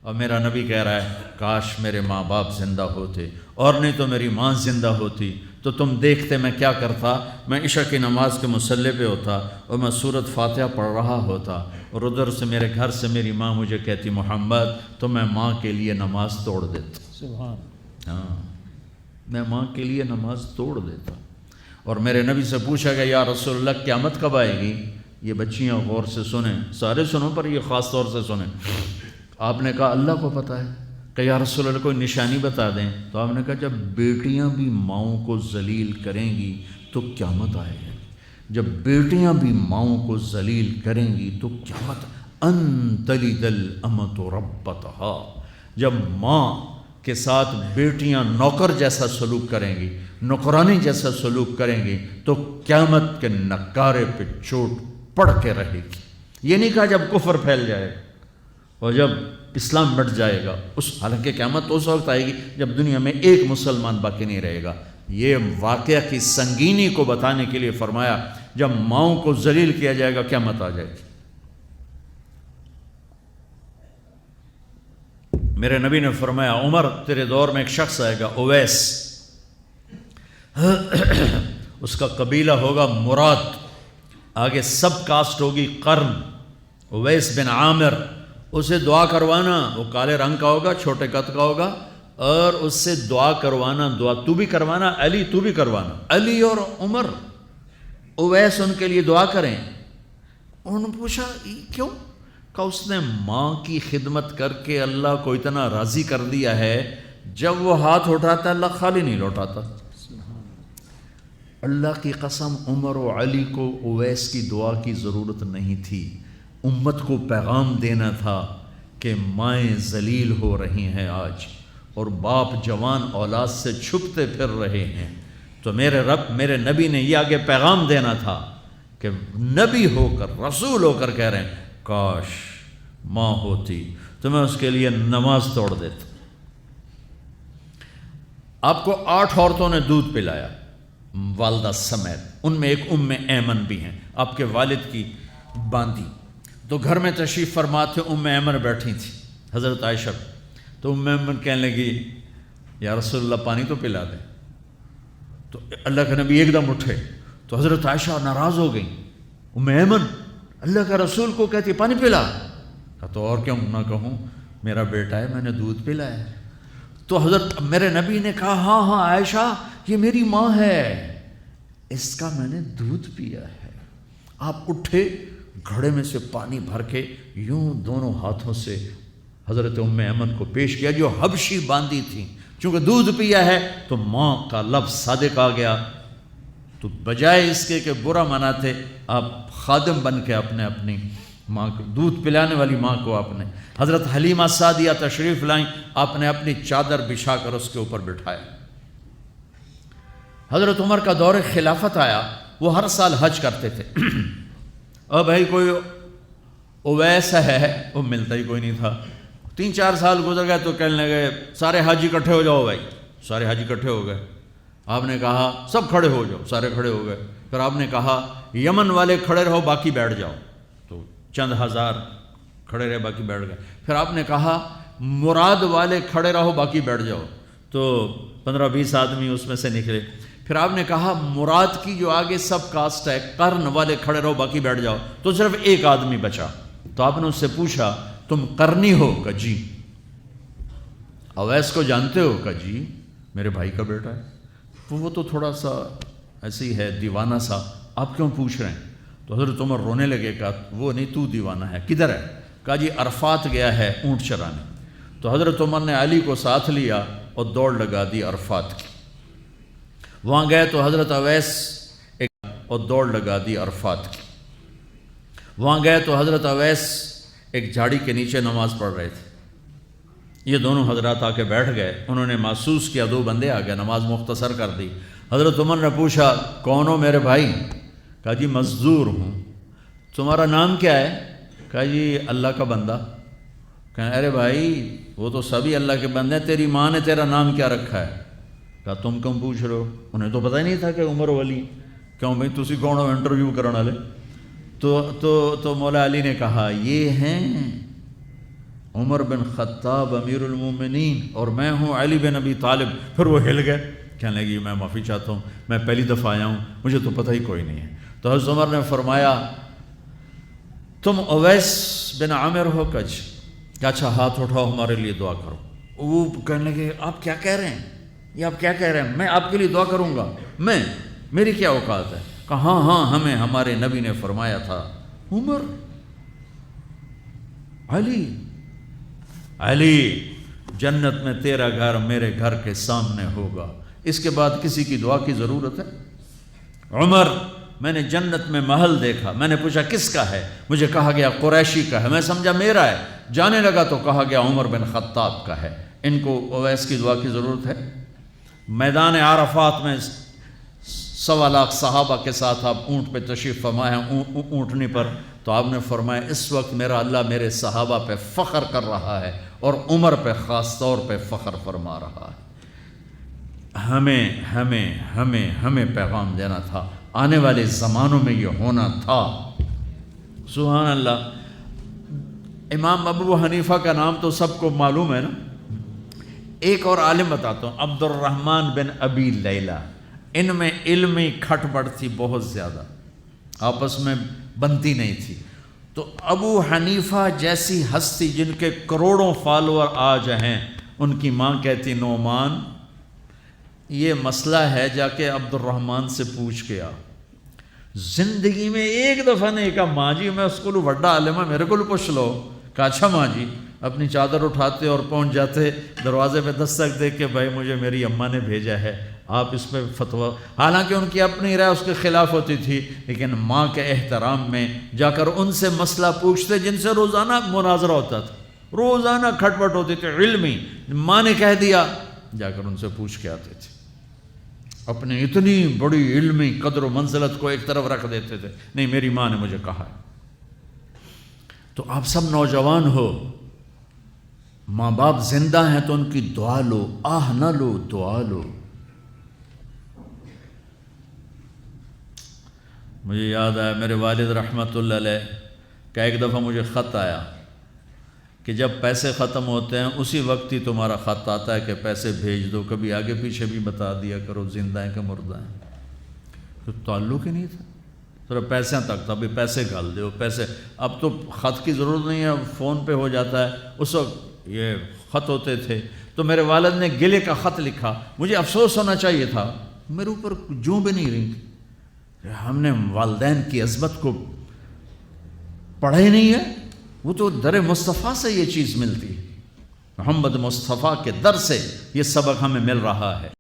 اور میرا نبی کہہ رہا ہے کاش میرے ماں باپ زندہ ہوتے، اور نہیں تو میری ماں زندہ ہوتی تو تم دیکھتے میں کیا کرتا۔ میں عشاء کی نماز کے مصلی پہ ہوتا اور میں سورۃ فاتحہ پڑھ رہا ہوتا، اور ادھر سے میرے گھر سے میری ماں مجھے کہتی محمد، تو میں ماں کے لیے نماز توڑ دیتا۔ سبحان۔ ہاں، میں ماں کے لیے نماز توڑ دیتا۔ اور میرے نبی سے پوچھا گیا یا رسول اللہ قیامت کب آئے گی؟ یہ بچیاں غور سے سنیں، سارے سنوں پر یہ خاص طور سے سنیں۔ آپ نے کہا اللہ کو پتہ ہے۔ کہ یا رسول اللہ کوئی نشانی بتا دیں۔ تو آپ نے کہا جب بیٹیاں بھی ماؤں کو ذلیل کریں گی تو قیامت آئے گی۔ جب بیٹیاں بھی ماؤں کو ذلیل کریں گی تو قیامت، ان تلد الامۃ ربتہا، جب ماں کے ساتھ بیٹیاں نوکر جیسا سلوک کریں گی، نوکرانی جیسا سلوک کریں گی تو قیامت کے نکارے پہ چوٹ پڑ کے رہے گی۔ یہ نہیں کہا جب کفر پھیل جائے اور جب اسلام مٹ جائے گا، حالانکہ قیامت اس وقت آئے گی جب دنیا میں ایک مسلمان باقی نہیں رہے گا۔ یہ واقعہ کی سنگینی کو بتانے کے لیے فرمایا جب ماؤں کو ذلیل کیا جائے گا قیامت آ جائے گی۔ میرے نبی نے فرمایا عمر تیرے دور میں ایک شخص آئے گا اویس، اس کا قبیلہ ہوگا مراد، آگے سب کاسٹ ہوگی قرن، اویس بن عامر، اسے دعا کروانا، وہ کالے رنگ کا ہوگا، چھوٹے قد کا ہوگا، اور اس سے دعا کروانا، دعا تو بھی کروانا، علی تو بھی کروانا، علی اور عمر، اویس ان کے لیے دعا کریں۔ انہوں نے پوچھا کیوں؟ کہ اس نے ماں کی خدمت کر کے اللہ کو اتنا راضی کر دیا ہے، جب وہ ہاتھ اٹھاتا اللہ خالی نہیں لوٹاتا۔ اللہ کی قسم عمر و علی کو اویس کی دعا کی ضرورت نہیں تھی، امت کو پیغام دینا تھا کہ مائیں ذلیل ہو رہی ہیں آج، اور باپ جوان اولاد سے چھپتے پھر رہے ہیں، تو میرے نبی نے یہ آگے پیغام دینا تھا کہ نبی ہو کر رسول ہو کر کہہ رہے ہیں کاش ماں ہوتی تو میں اس کے لیے نماز توڑ دیتا۔ آپ کو 8 عورتوں نے دودھ پلایا والدہ سمیت، ان میں ایک ایمن بھی ہیں، آپ کے والد کی باندی۔ تو گھر میں تشریف فرما تھے، ایمن بیٹھی تھی حضرت عائشہ، تو ایمن کہنے لگی یا رسول اللہ پانی تو پلا دیں۔ تو اللہ کے نبی ایک دم اٹھے تو حضرت عائشہ ناراض ہو گئی، ایمن اللہ کا رسول کو کہتی پانی پلا، کہا تو اور کیوں نہ کہوں، میرا بیٹا ہے، میں نے دودھ پلایا ہے۔ تو حضرت میرے نبی نے کہا ہاں عائشہ یہ میری ماں ہے، اس کا میں نے دودھ پیا ہے۔ آپ اٹھے، گھڑے میں سے پانی بھر کے یوں دونوں ہاتھوں سے حضرت ایمن کو پیش کیا جو حبشی باندی تھی، چونکہ دودھ پیا ہے تو ماں کا لفظ صادق آ گیا، تو بجائے اس کے کہ برا مناتے آپ خادم بن کے اپنی ماں کو دودھ پلانے والی ماں کو آپ نے، حضرت حلیمہ سعدیہ تشریف لائیں، آپ نے اپنی چادر بچھا کر اس کے اوپر بٹھایا۔ حضرت عمر کا دور خلافت آیا، وہ ہر سال حج کرتے تھے، اور بھائی کوئی اویس ہے وہ ملتا ہی کوئی نہیں تھا۔ 3-4 سال گزر گئے تو کہنے لگے سارے حج اکٹھے ہو جاؤ بھائی، سارے حج اکٹھے ہو گئے۔ آپ نے کہا سب کھڑے ہو جاؤ، سارے کھڑے ہو گئے۔ پھر آپ نے کہا یمن والے کھڑے رہو باقی بیٹھ جاؤ، تو چند ہزار کھڑے رہے باقی بیٹھ گئے۔ پھر آپ نے کہا مراد والے کھڑے رہو باقی بیٹھ جاؤ، تو 15-20 آدمی اس میں سے نکلے۔ پھر آپ نے کہا مراد کی جو آگے سب کاسٹ ہے قرن والے کھڑے رہو باقی بیٹھ جاؤ، تو صرف ایک آدمی بچا۔ تو آپ نے اس سے پوچھا تم قرنی ہو؟ کہا جی۔ اویس کو جانتے ہو؟ کہا جی میرے بھائی کا بیٹا ہے۔ وہ تو تھوڑا سا ایسی ہے دیوانہ سا، آپ کیوں پوچھ رہے ہیں؟ تو حضرت عمر رونے لگے، کہا وہ نہیں تو دیوانہ ہے، کدھر ہے؟ کہا جی عرفات گیا ہے اونٹ چرانے۔ تو حضرت عمر نے علی کو ساتھ لیا اور دوڑ لگا دی عرفات کی۔ وہاں گئے تو حضرت اویس اور دوڑ لگا دی عرفات کی۔ وہاں گئے تو حضرت اویس ایک جھاڑی کے نیچے نماز پڑھ رہے تھے، یہ دونوں حضرات آ کے بیٹھ گئے، انہوں نے محسوس کیا 2 بندے آ گئے، نماز مختصر کر دی۔ حضرت عمر نے پوچھا کون ہو میرے بھائی؟ کہا جی مزدور ہوں۔ تمہارا نام کیا ہے؟ کہا جی اللہ کا بندہ۔ کہا ارے بھائی وہ تو سبھی اللہ کے بندے ہیں، تیری ماں نے تیرا نام کیا رکھا ہے؟ کہا تم کیوں پوچھ رہے ہو؟ انہیں تو پتہ ہی نہیں تھا کہ عمر ولی، کیوں بھائی تسی کون ہو انٹرویو کرنے والے؟ تو مولا علی نے کہا یہ ہیں عمر بن خطاب امیر المومنین اور میں ہوں علی بن ابی طالب۔ پھر وہ ہل گئے، کہنے لگی میں معافی چاہتا ہوں، میں پہلی دفعہ آیا ہوں، مجھے تو پتہ ہی کوئی نہیں ہے۔ تو حضرت عمر نے فرمایا تم اویس بن عامر ہو؟ کہ اچھا ہاتھ اٹھاؤ ہمارے لیے دعا کرو۔ وہ کہنے لگے آپ کیا کہہ رہے ہیں، یہ آپ کیا کہہ رہے ہیں، میں آپ کے لیے دعا کروں گا، میری کیا اوقات ہے؟ کہا ہاں ہاں ہمیں ہمارے نبی نے فرمایا تھا۔ عمر، علی جنت میں تیرا گھر میرے گھر کے سامنے ہوگا، اس کے بعد کسی کی دعا کی ضرورت ہے؟ عمر، میں نے جنت میں محل دیکھا، میں نے پوچھا کس کا ہے، مجھے کہا گیا قریشی کا ہے، میں سمجھا میرا ہے، جانے لگا تو کہا گیا عمر بن خطاب کا ہے، ان کو اویس کی دعا کی ضرورت ہے؟ میدان عرفات میں 1.25 لاکھ صحابہ کے ساتھ آپ اونٹ پہ تشریف فرما ہیں، اونٹنی پر، تو آپ نے فرمایا اس وقت میرا اللہ میرے صحابہ پہ فخر کر رہا ہے اور عمر پہ خاص طور پہ فخر فرما رہا ہے۔ ہمیں پیغام دینا تھا، آنے والے زمانوں میں یہ ہونا تھا۔ سبحان اللہ۔ امام ابو حنیفہ کا نام تو سب کو معلوم ہے نا۔ ایک اور عالم بتاتا ہوں، عبد الرحمن بن ابی لیلہ، ان میں علمی کھٹ بڑھ تھی بہت زیادہ، آپس میں بنتی نہیں تھی۔ تو ابو حنیفہ جیسی ہستی جن کے کروڑوں فالوور آج ہیں، ان کی ماں کہتی نعمان یہ مسئلہ ہے، جا کے عبد الرحمن سے پوچھ کے آ۔ زندگی میں ایک دفعہ نہیں کہا ماں جی میں اس کو بڑا عالم ہے میرے کو پوچھ لو۔ کہا اچھا ماں جی، اپنی چادر اٹھاتے اور پہنچ جاتے دروازے پہ دستک دے کے بھائی مجھے میری اماں نے بھیجا ہے، آپ اس پہ فتویٰ۔ حالانکہ ان کی اپنی رائے اس کے خلاف ہوتی تھی، لیکن ماں کے احترام میں جا کر ان سے مسئلہ پوچھتے جن سے روزانہ مناظرہ ہوتا تھا، روزانہ کھٹ پٹ ہوتی تھی علمی، ماں نے کہہ دیا جا کر ان سے پوچھ کے آتے تھے، اپنی اتنی بڑی علمی قدر و منزلت کو ایک طرف رکھ دیتے تھے، نہیں میری ماں نے مجھے کہا ہے۔ تو آپ سب نوجوان ہو، ماں باپ زندہ ہیں تو ان کی دعا لو، آہ نہ لو، دعا لو۔ مجھے یاد آیا میرے والد رحمۃ اللہ علیہ کا ایک دفعہ مجھے خط آیا کہ جب پیسے ختم ہوتے ہیں اسی وقت ہی تمہارا خط آتا ہے کہ پیسے بھیج دو، کبھی آگے پیچھے بھی بتا دیا کرو زندہ ہیں کہ مردہ ہیں۔ تو تعلق ہی نہیں تھا، ذرا پیسے تک تھا، ابھی پیسے گھال دو پیسے۔ اب تو خط کی ضرورت نہیں ہے، فون پہ ہو جاتا ہے، اس وقت یہ خط ہوتے تھے۔ تو میرے والد نے گلے کا خط لکھا، مجھے افسوس ہونا چاہیے تھا، میرے اوپر جوں بھی نہیں رہی، ہم نے والدین کی عظمت کو پڑھا ہی نہیں ہے۔ وہ تو در مصطفیٰ سے یہ چیز ملتی ہے، محمد مصطفیٰ کے در سے یہ سبق ہمیں مل رہا ہے۔